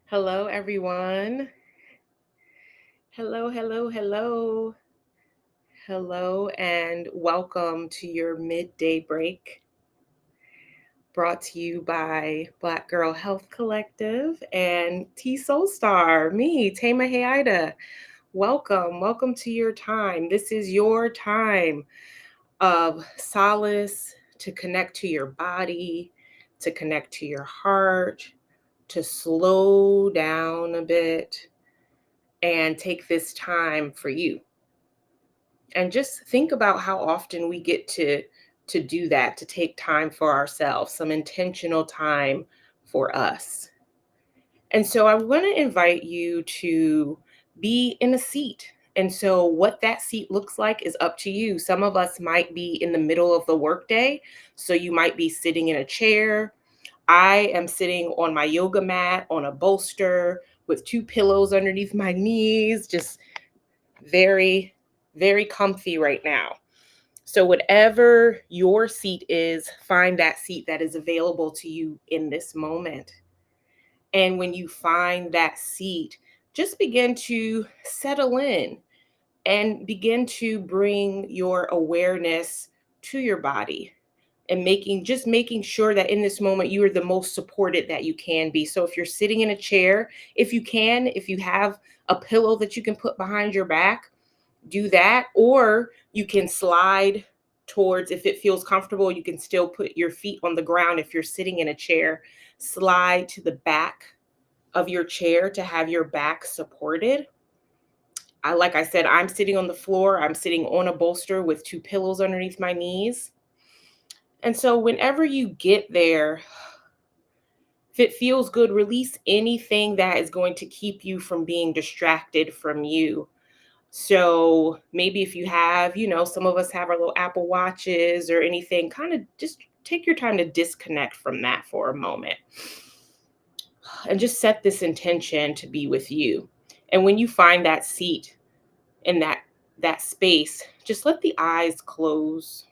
Hello, everyone. Hello, hello, hello. Hello, and welcome to your midday break brought to you by Black Girl Health Collective and T Soul Star, me, Tama Hayida. Welcome to your time. This is your time of solace to connect to your body, to connect to your heart, to slow down a bit and take this time for you. And just think about how often we get to do that, to take time for ourselves, some intentional time for us. And so I want to invite you to be in a seat. And so what that seat looks like is up to you. Some of us might be in the middle of the workday, so you might be sitting in a chair. I am sitting on my yoga mat on a bolster with two pillows underneath my knees, just very, very comfy right now. So, whatever your seat is, find that seat that is available to you in this moment. And when you find that seat, just begin to settle in and begin to bring your awareness to your body and making sure that in this moment you are the most supported that you can be. So if you're sitting in a chair, if you have a pillow that you can put behind your back, do that. Or you can slide towards, if it feels comfortable, you can still put your feet on the ground. If you're sitting in a chair, slide to the back of your chair to have your back supported. Like I said, I'm sitting on the floor. I'm sitting on a bolster with two pillows underneath my knees. And so whenever you get there, if it feels good, release anything that is going to keep you from being distracted from you. So maybe if you have, some of us have our little Apple Watches or anything, kind of just take your time to disconnect from that for a moment and just set this intention to be with you. And when you find that seat in that space, just let the eyes close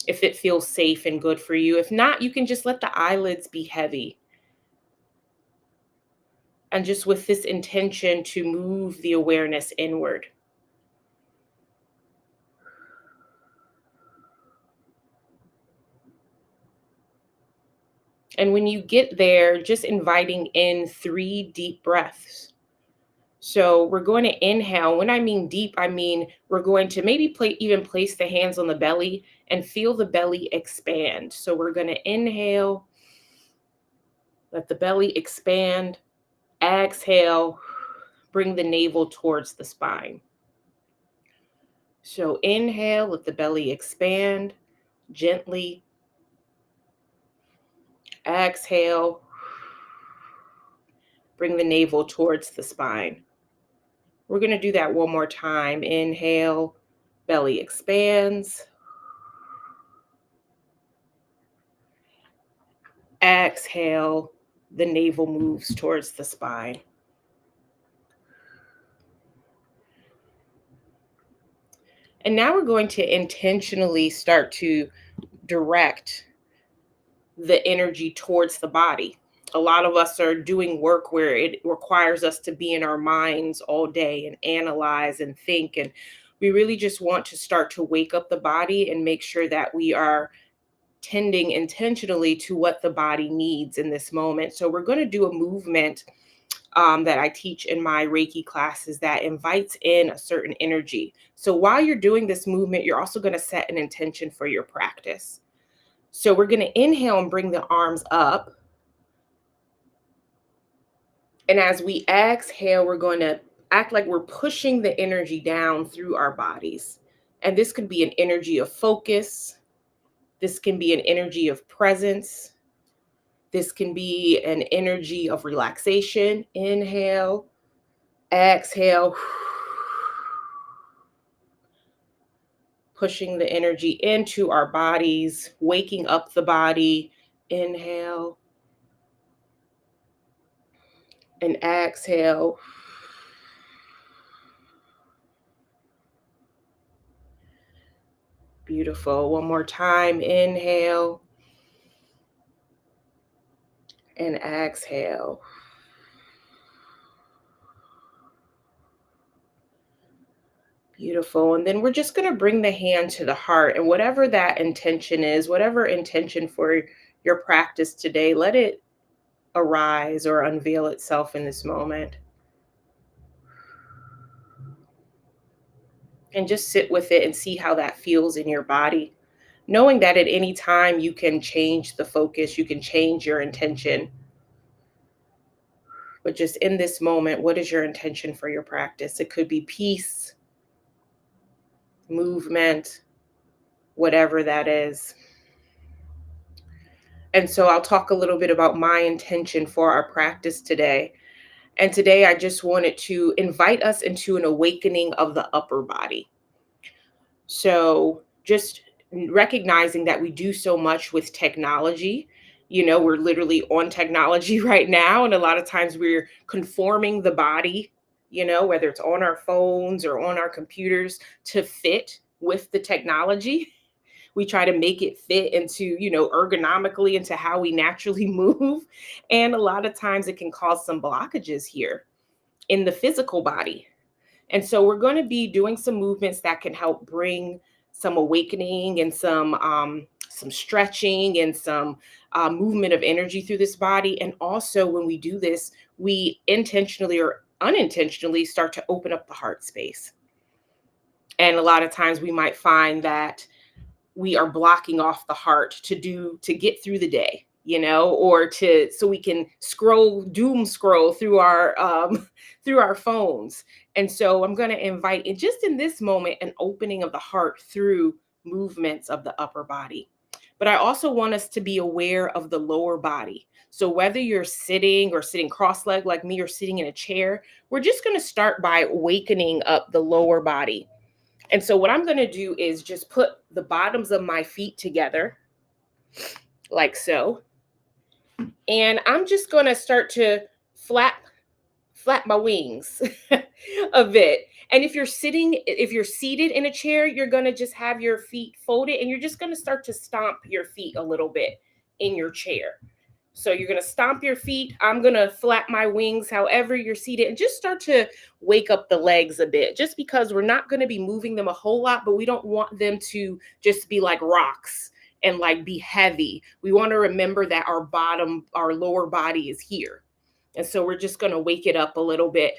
if it feels safe and good for you. If not, you can just let the eyelids be heavy. And just with this intention to move the awareness inward. And when you get there, just inviting in 3 deep breaths. So we're going to inhale. When I mean deep, I mean we're going to maybe even place the hands on the belly and feel the belly expand. So we're going to inhale, let the belly expand. Exhale, bring the navel towards the spine. So inhale, let the belly expand gently. Exhale, bring the navel towards the spine. We're going to do that one more time. Inhale, belly expands. Exhale, the navel moves towards the spine. And now we're going to intentionally start to direct the energy towards the body. A lot of us are doing work where it requires us to be in our minds all day and analyze and think. And we really just want to start to wake up the body and make sure that we are tending intentionally to what the body needs in this moment. So we're going to do a movement that I teach in my Reiki classes that invites in a certain energy. So while you're doing this movement, you're also going to set an intention for your practice. So we're going to inhale and bring the arms up. And as we exhale, we're going to act like we're pushing the energy down through our bodies. And this could be an energy of focus. This can be an energy of presence. This can be an energy of relaxation. Inhale, exhale, pushing the energy into our bodies, waking up the body. Inhale and exhale. Beautiful. One more time. Inhale and exhale. Beautiful. And then we're just going to bring the hand to the heart, and whatever that intention is, whatever intention for your practice today, let it arise or unveil itself in this moment. And just sit with it and see how that feels in your body. Knowing that at any time you can change the focus, you can change your intention. But just in this moment, what is your intention for your practice? It could be peace, movement, whatever that is. And so I'll talk a little bit about my intention for our practice today. And today I just wanted to invite us into an awakening of the upper body. So just recognizing that we do so much with technology. We're literally on technology right now. And a lot of times we're conforming the body, whether it's on our phones or on our computers, to fit with the technology. We try to make it fit into, ergonomically into how we naturally move. And a lot of times it can cause some blockages here in the physical body. And so we're going to be doing some movements that can help bring some awakening and some stretching and some movement of energy through this body. And also, when we do this, we intentionally or unintentionally start to open up the heart space. And a lot of times we might find that we are blocking off the heart to get through the day, or so we can doom scroll through our through our phones. And so I'm going to invite in this moment an opening of the heart through movements of the upper body. But I also want us to be aware of the lower body. So whether you're sitting or sitting cross-legged like me or sitting in a chair, we're just going to start by wakening up the lower body. And so what I'm going to do is just put the bottoms of my feet together like so. And I'm just going to start to flap my wings a bit. And if you're seated in a chair, you're going to just have your feet folded and you're just going to start to stomp your feet a little bit in your chair. So you're going to stomp your feet. I'm going to flap my wings however you're seated and just start to wake up the legs a bit, just because we're not going to be moving them a whole lot, but we don't want them to just be like rocks and like be heavy. We want to remember that our lower body is here. And so we're just going to wake it up a little bit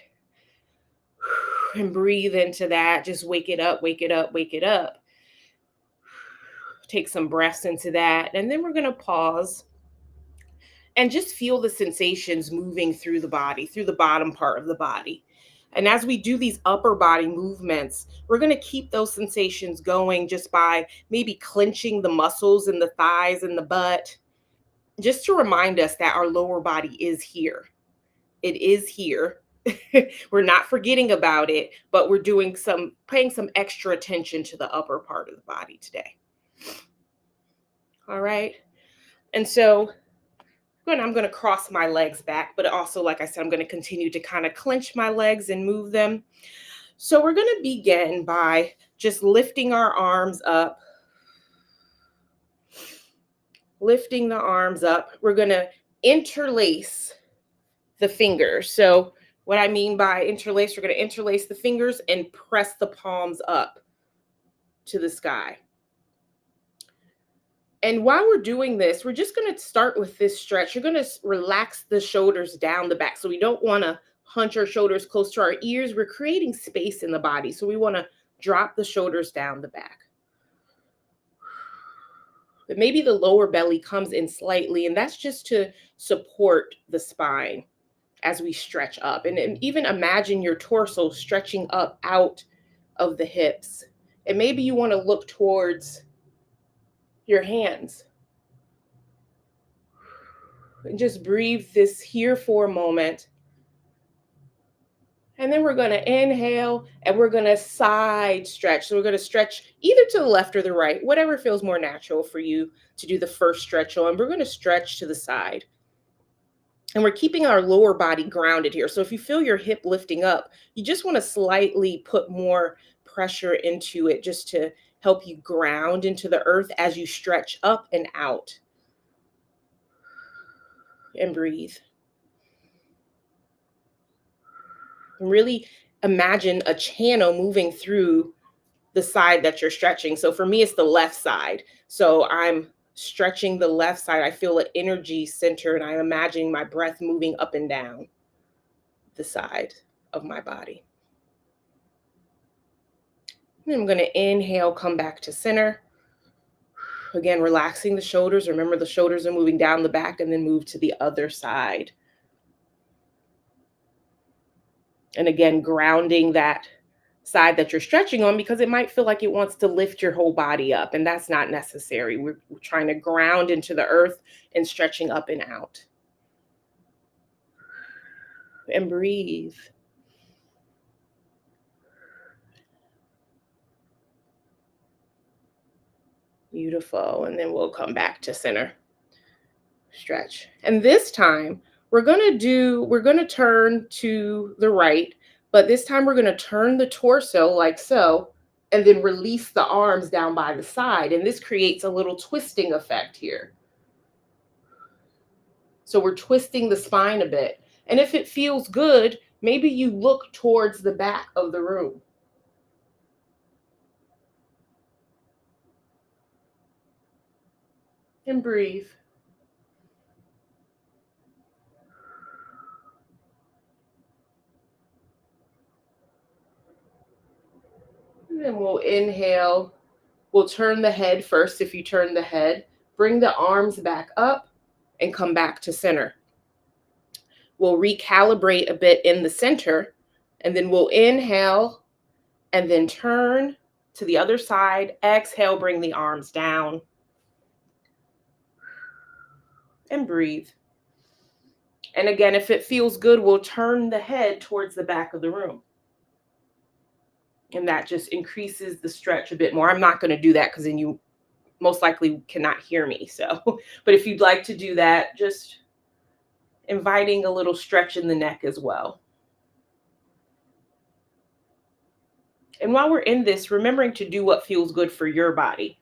and breathe into that. Just wake it up, wake it up, wake it up. Take some breaths into that. And then we're going to pause and just feel the sensations moving through the body, through the bottom part of the body. And as we do these upper body movements, we're going to keep those sensations going just by maybe clenching the muscles in the thighs and the butt, just to remind us that our lower body is here. It is here. We're not forgetting about it, but we're paying some extra attention to the upper part of the body today. All right. And so I'm going to cross my legs back, but also, like I said, I'm going to continue to kind of clench my legs and move them. So we're going to begin by just lifting our arms up. Lifting the arms up. We're going to interlace the fingers. So what I mean by interlace, we're going to interlace the fingers and press the palms up to the sky. And while we're doing this, we're just going to start with this stretch. You're going to relax the shoulders down the back. So we don't want to hunch our shoulders close to our ears. We're creating space in the body. So we want to drop the shoulders down the back. But maybe the lower belly comes in slightly, and that's just to support the spine as we stretch up. And even imagine your torso stretching up out of the hips. And maybe you want to look towards your hands. And just breathe this here for a moment. And then we're going to inhale and we're going to side stretch. So we're going to stretch either to the left or the right, whatever feels more natural for you to do the first stretch on. We're going to stretch to the side. And we're keeping our lower body grounded here. So if you feel your hip lifting up, you just want to slightly put more pressure into it just to help you ground into the earth as you stretch up and out. And breathe. And really imagine a channel moving through the side that you're stretching. So for me, it's the left side. So I'm stretching the left side. I feel an energy center, and I'm imagining my breath moving up and down the side of my body. And I'm going to inhale, come back to center. Again, relaxing the shoulders. Remember, the shoulders are moving down the back, and then move to the other side. And again, grounding that side that you're stretching on, because it might feel like it wants to lift your whole body up, and that's not necessary. We're trying to ground into the earth and stretching up and out. And breathe. Beautiful. And then we'll come back to center. Stretch. And this time we're going to turn to the right, but this time we're going to turn the torso like so, and then release the arms down by the side. And this creates a little twisting effect here. So we're twisting the spine a bit. And if it feels good, maybe you look towards the back of the room. And breathe. And then we'll inhale. We'll turn the head first. If you turn the head, bring the arms back up and come back to center. We'll recalibrate a bit in the center, and then we'll inhale and then turn to the other side. Exhale, bring the arms down and breathe. And again, if it feels good, we'll turn the head towards the back of the room. And that just increases the stretch a bit more. I'm not going to do that because then you most likely cannot hear me. So, but if you'd like to do that, just inviting a little stretch in the neck as well. And while we're in this, remembering to do what feels good for your body.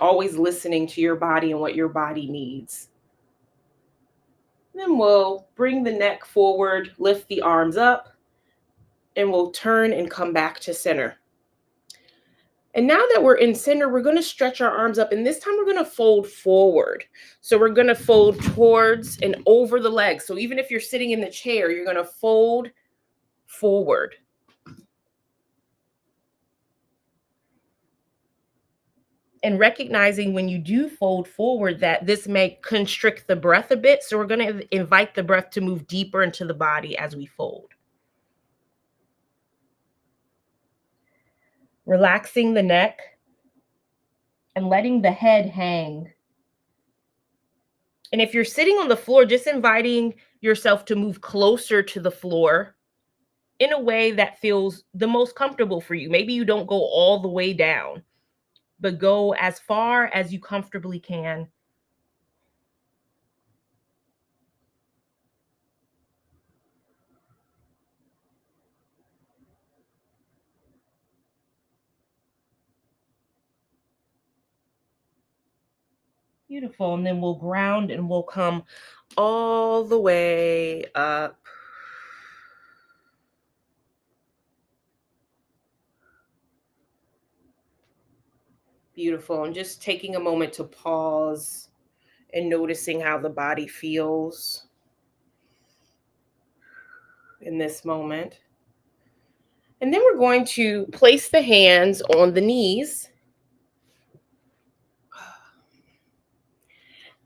Always listening to your body and what your body needs. Then we'll bring the neck forward, lift the arms up, and we'll turn and come back to center. And now that we're in center, we're going to stretch our arms up, and this time we're going to fold forward. So we're going to fold towards and over the legs. So even if you're sitting in the chair, you're going to fold forward. And recognizing when you do fold forward that this may constrict the breath a bit. So we're going to invite the breath to move deeper into the body as we fold. Relaxing the neck and letting the head hang. And if you're sitting on the floor, just inviting yourself to move closer to the floor in a way that feels the most comfortable for you. Maybe you don't go all the way down, but go as far as you comfortably can. Beautiful. And then we'll ground and we'll come all the way up. Beautiful. And just taking a moment to pause and noticing how the body feels in this moment. And then we're going to place the hands on the knees.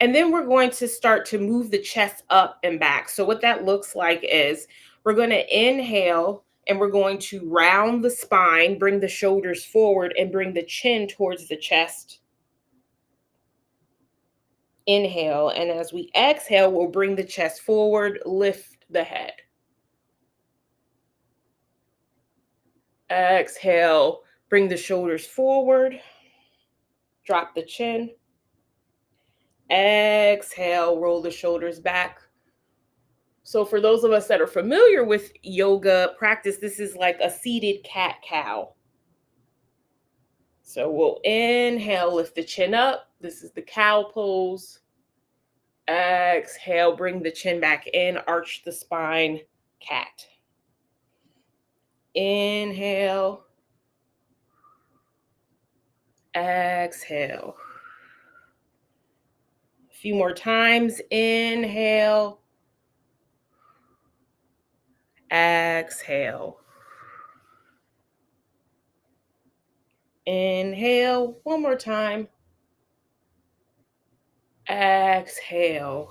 And then we're going to start to move the chest up and back. So what that looks like is we're going to inhale and we're going to round the spine, bring the shoulders forward, and bring the chin towards the chest. Inhale. And as we exhale, we'll bring the chest forward, lift the head. Exhale, bring the shoulders forward, drop the chin. Exhale, roll the shoulders back. So for those of us that are familiar with yoga practice, this is like a seated cat-cow. So we'll inhale, lift the chin up. This is the cow pose. Exhale, bring the chin back in, arch the spine, cat. Inhale, exhale. A few more times. Inhale, exhale. Inhale, one more time. Exhale.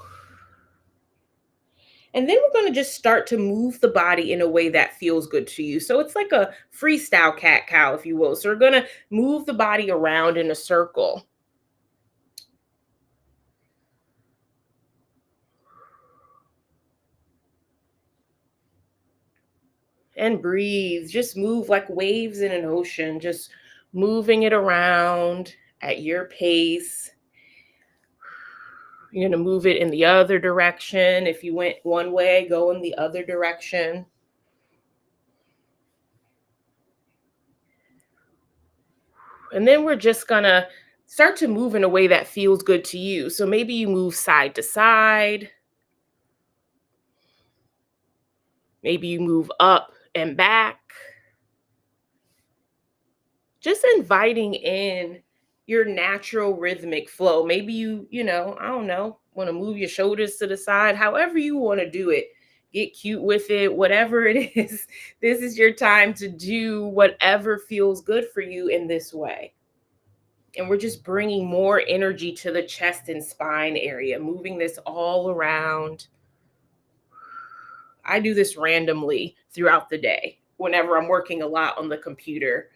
And then we're going to just start to move the body in a way that feels good to you. So it's like a freestyle cat cow, if you will. So we're going to move the body around in a circle. And breathe. Just move like waves in an ocean, just moving it around at your pace. You're going to move it in the other direction. If you went one way, go in the other direction. And then we're just going to start to move in a way that feels good to you. So maybe you move side to side. Maybe you move up and back. Just inviting in your natural rhythmic flow. Maybe I don't know, want to move your shoulders to the side, however you want to do it. Get cute with it, whatever it is. This is your time to do whatever feels good for you in this way. And we're just bringing more energy to the chest and spine area, moving this all around. I do this randomly throughout the day whenever I'm working a lot on the computer.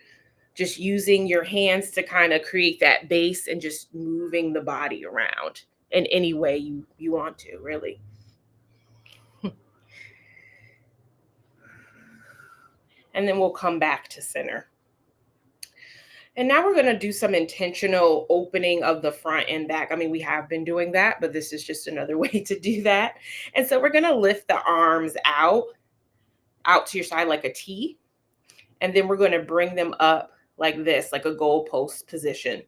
Just using your hands to kind of create that base and just moving the body around in any way you want to, really. And then we'll come back to center. And now we're going to do some intentional opening of the front and back. I mean, we have been doing that, but this is just another way to do that. And so we're going to lift the arms out to your side like a T. And then we're going to bring them up like this, like a goalpost position.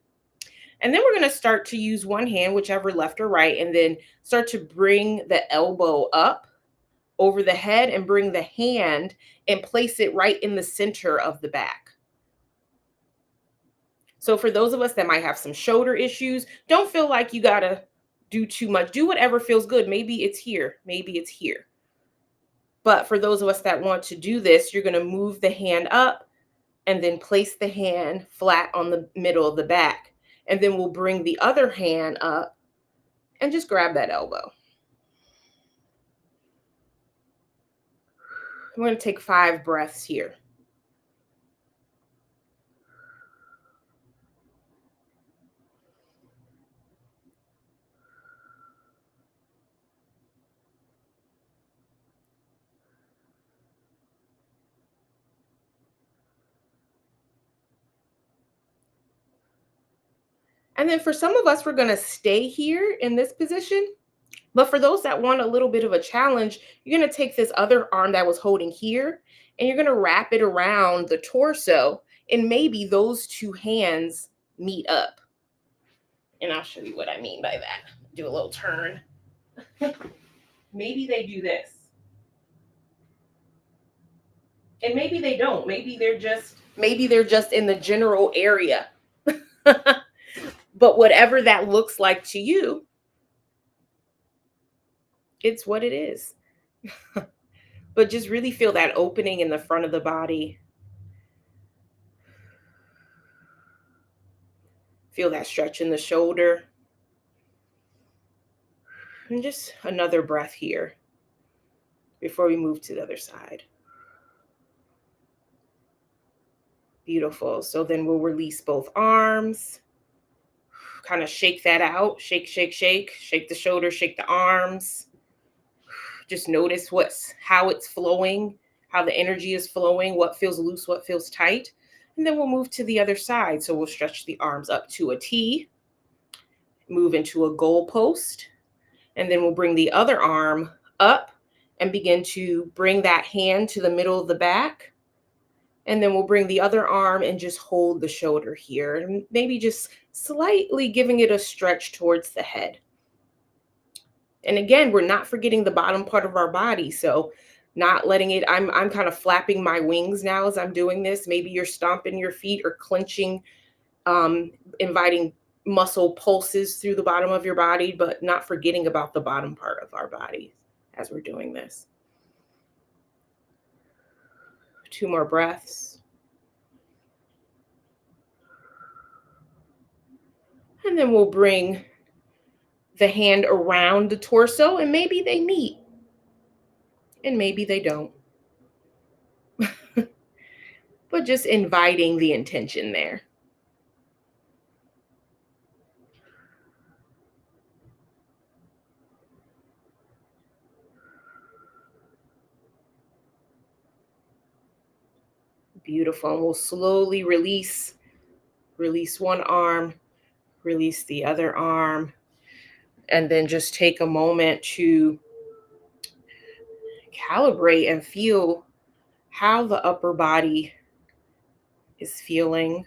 And then we're going to start to use one hand, whichever left or right, and then start to bring the elbow up over the head and bring the hand and place it right in the center of the back. So for those of us that might have some shoulder issues, don't feel like you got to do too much. Do whatever feels good. Maybe it's here. Maybe it's here. But for those of us that want to do this, you're going to move the hand up and then place the hand flat on the middle of the back. And then we'll bring the other hand up and just grab that elbow. I'm going to take 5 breaths here. And then for some of us, we're going to stay here in this position. But for those that want a little bit of a challenge, you're going to take this other arm that was holding here and you're going to wrap it around the torso. And maybe those two hands meet up. And I'll show you what I mean by that. Do a little turn. Maybe they do this. And maybe they don't. Maybe they're just in the general area. But whatever that looks like to you, it's what it is. But just really feel that opening in the front of the body. Feel that stretch in the shoulder. And just another breath here before we move to the other side. Beautiful. So then we'll release both arms. Kind of shake that out. Shake, shake, shake. Shake the shoulders, shake the arms. Just notice how it's flowing, how the energy is flowing, what feels loose, what feels tight. And then we'll move to the other side. So we'll stretch the arms up to a T, move into a goalpost, and then we'll bring the other arm up and begin to bring that hand to the middle of the back. And then we'll bring the other arm and just hold the shoulder here, and maybe just slightly giving it a stretch towards the head. And again, we're not forgetting the bottom part of our body. So not letting it, I'm kind of flapping my wings now as I'm doing this. Maybe you're stomping your feet or clenching, inviting muscle pulses through the bottom of your body, but not forgetting about the bottom part of our body as we're doing this. 2 more breaths. And then we'll bring the hand around the torso, and maybe they meet and maybe they don't. But just inviting the intention there. Beautiful. And we'll slowly release. Release one arm, release the other arm, and then just take a moment to calibrate and feel how the upper body is feeling.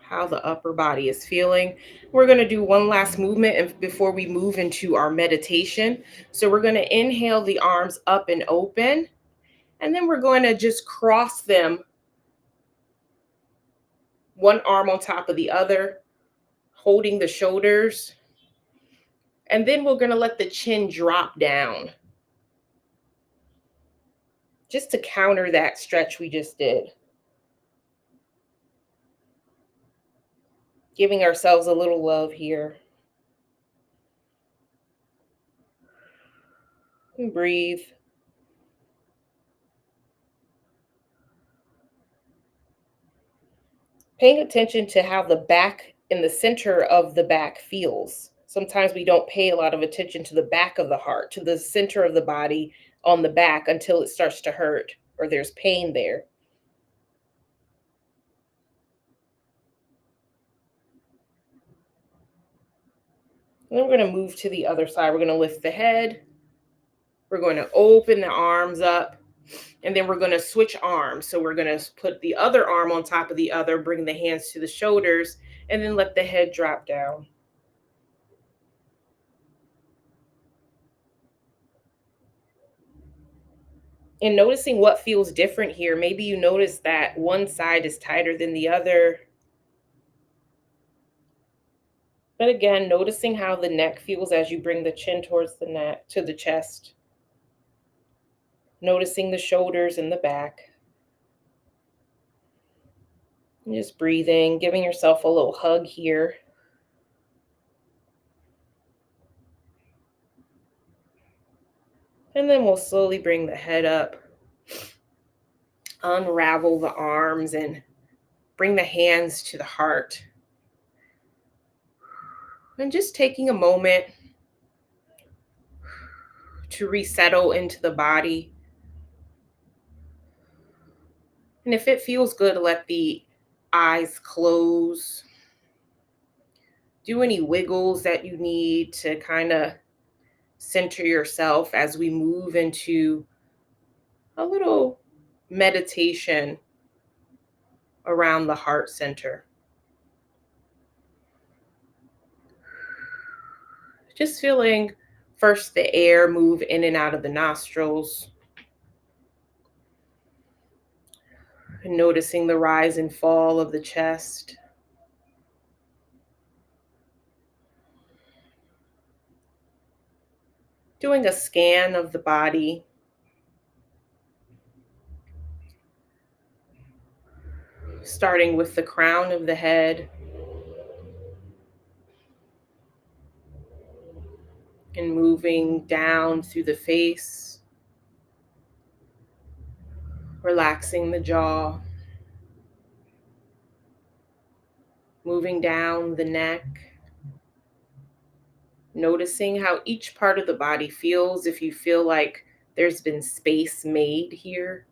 How the upper body is feeling. We're going to do one last movement before we move into our meditation. So we're going to inhale the arms up and open, and then we're going to just cross them, one arm on top of the other, holding the shoulders. And then we're going to let the chin drop down, just to counter that stretch we just did. Giving ourselves a little love here. And breathe. Paying attention to how the back and the center of the back feels. Sometimes we don't pay a lot of attention to the back of the heart, to the center of the body on the back until it starts to hurt or there's pain there. And then we're going to move to the other side. We're going to lift the head. We're going to open the arms up. And then we're going to switch arms. So we're going to put the other arm on top of the other, bring the hands to the shoulders, and then let the head drop down. And noticing what feels different here. Maybe you notice that one side is tighter than the other. But again, noticing how the neck feels as you bring the chin towards the neck, to the chest. Noticing the shoulders and the back. And just breathing, giving yourself a little hug here. And then we'll slowly bring the head up, unravel the arms, and bring the hands to the heart. And just taking a moment to resettle into the body. And if it feels good, let the eyes close. Do any wiggles that you need to kind of center yourself as we move into a little meditation around the heart center. Just feeling first the air move in and out of the nostrils. And noticing the rise and fall of the chest. Doing a scan of the body. Starting with the crown of the head. And moving down through the face. Relaxing the jaw. Moving down the neck. Noticing how each part of the body feels. If you feel like there's been space made here,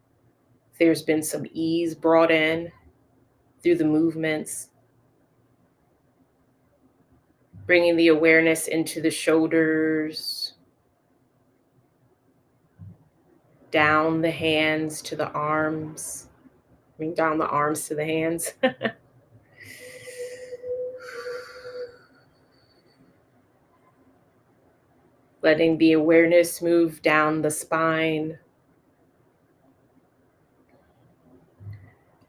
there's been some ease brought in through the movements. Bringing the awareness into the shoulders, down the hands to the arms. Down the arms to the hands. Letting the awareness move down the spine,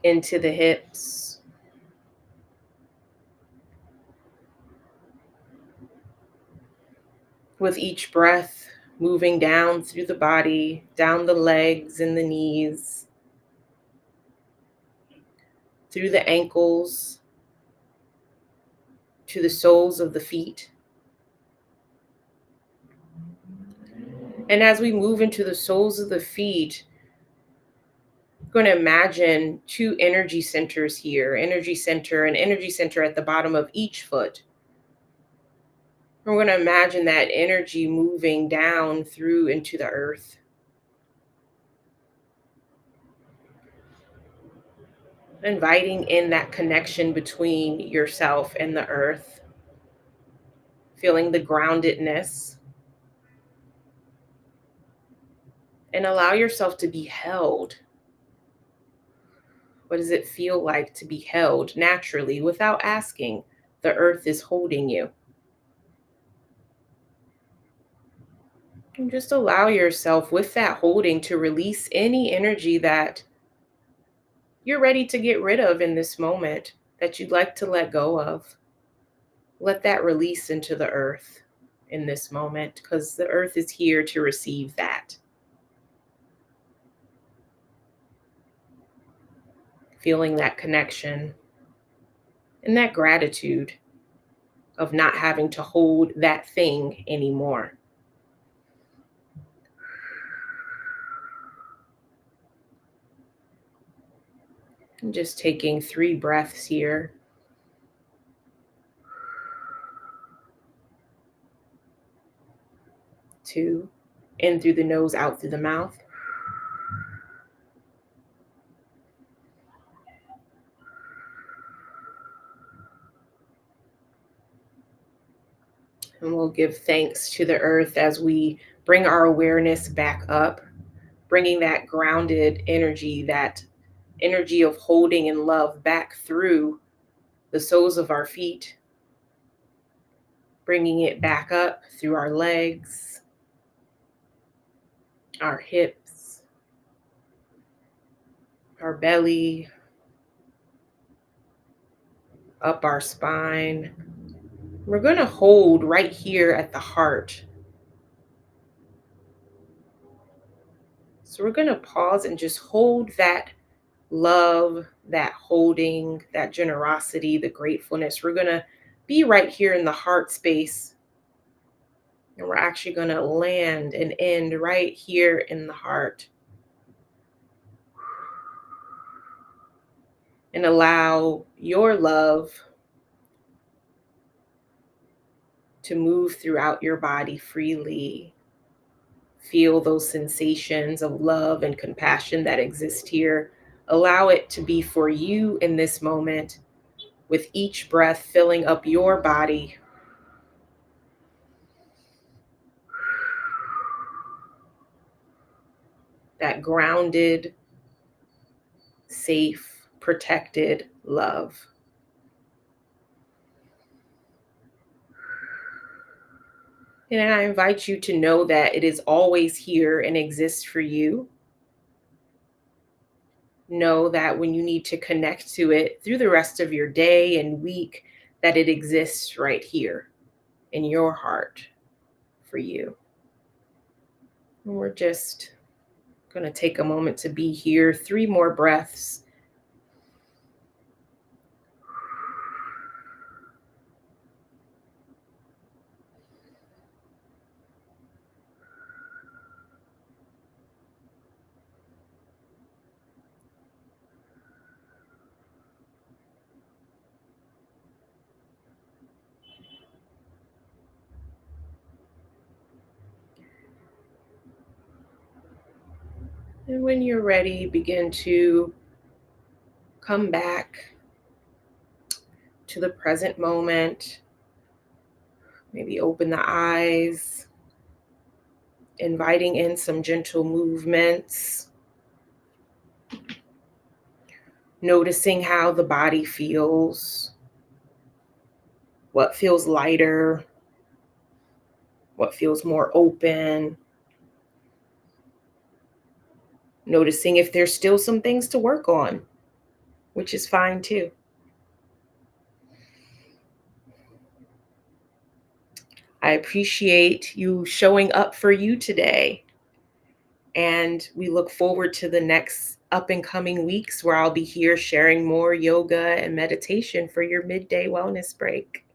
into the hips, with each breath moving down through the body, down the legs and the knees, through the ankles, to the soles of the feet. And as we move into the soles of the feet, I'm going to imagine two energy centers here, energy center and energy center at the bottom of each foot. We're going to imagine that energy moving down through into the earth. Inviting in that connection between yourself and the earth, feeling the groundedness, and allow yourself to be held. What does it feel like to be held naturally without asking? The earth is holding you. And just allow yourself with that holding to release any energy that you're ready to get rid of in this moment, that you'd like to let go of. Let that release into the earth in this moment, because the earth is here to receive that. Feeling that connection and that gratitude of not having to hold that thing anymore. And just taking 3 breaths here. 2, in through the nose, out through the mouth. And we'll give thanks to the earth as we bring our awareness back up, bringing that grounded energy, that energy of holding and love back through the soles of our feet, bringing it back up through our legs, our hips, our belly, up our spine. We're going to hold right here at the heart. So we're going to pause and just hold that love, that holding, that generosity, the gratefulness. We're going to be right here in the heart space. And we're actually going to land and end right here in the heart. And allow your love to move throughout your body freely. Feel those sensations of love and compassion that exist here. Allow it to be for you in this moment, with each breath filling up your body. That grounded, safe, protected love. And I invite you to know that it is always here and exists for you. Know that when you need to connect to it through the rest of your day and week, that it exists right here in your heart for you. And we're just going to take a moment to be here. 3 more breaths. And when you're ready, begin to come back to the present moment. Maybe open the eyes, inviting in some gentle movements, noticing how the body feels, what feels lighter, what feels more open, noticing if there's still some things to work on, which is fine too. I appreciate you showing up for you today. And we look forward to the next up and coming weeks where I'll be here sharing more yoga and meditation for your midday wellness break.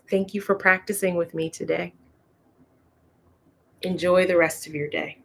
Thank you for practicing with me today. Enjoy the rest of your day.